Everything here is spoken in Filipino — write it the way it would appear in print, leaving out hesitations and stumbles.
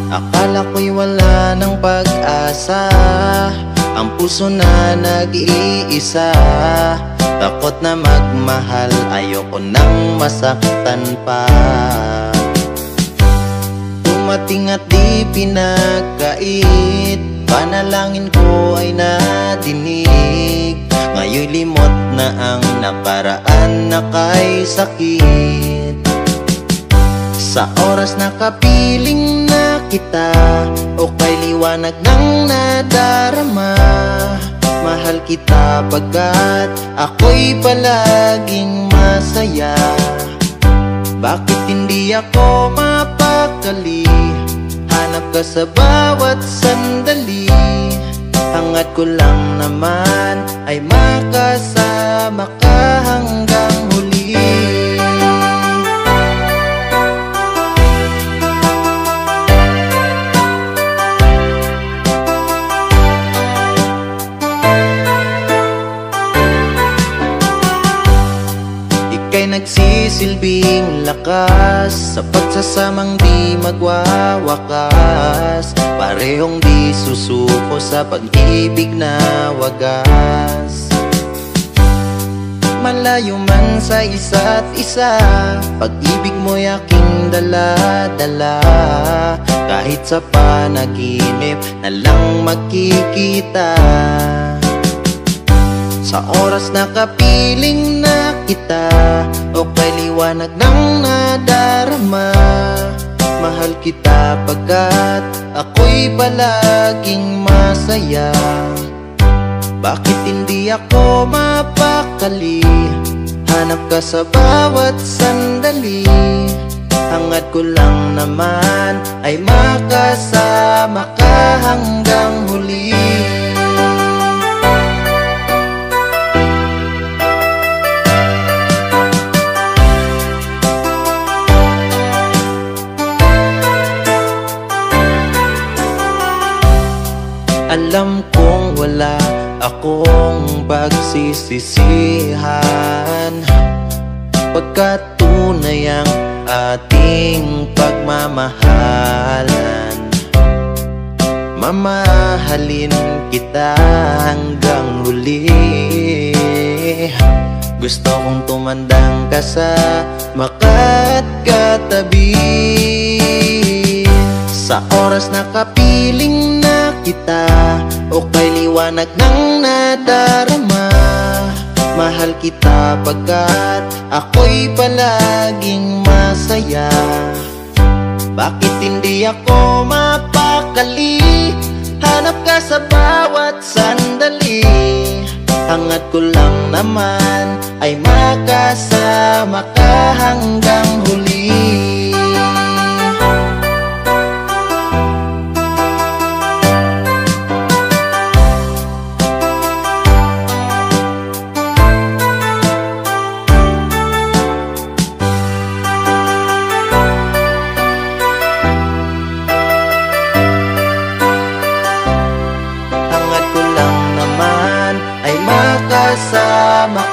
Akala ko'y wala ng pag-asa, ang puso na nag-iisa. Takot na magmahal, ayoko nang masaktan pa. Dumating at di pinagkait, panalangin ko ay nadinig. Ngayon'y limot na ang nakaraan na kay sakit. Sa oras na kapiling na kita, o kay liwanag ng nadarama, mahal kita pagkat ako'y palaging masaya. Bakit hindi ako mapakali? Hanap ka sa bawat sandali. Hangad ko lang naman ay makasama ka hanggang huli. Ika'y nagsisilbing lakas sa pagsasamang di magwawakas. Parehong di susuko sa pag-ibig na wagas. Malayo man sa isa't isa, pag-ibig mo'y aking dala-dala. Kahit sa panaginip na lang magkikita, sa oras na kapiling na kita, o kay liwanag ng nadarama, mahal kita pagkat ako'y palaging masaya. Bakit hindi ako mapakali? Hanap ka sa bawat sandali. Hangad ko lang naman ay makasama ka hanggang huli. Alam kong wala akong pagsisisihan, pagkat tunay ang ating pagmamahalan. Mamahalin kita hanggang huli. Gusto kong tumandang ka sa maka't katabi. Sa oras na kapiling na kita, o kay liwanag ng nadarama, mahal kita pagkat ako'y palaging masaya. Bakit hindi ako mapakali? Hanap ka sa bawat sandali. Hangad ko lang naman ay makasama ka hanggang huli. Kasama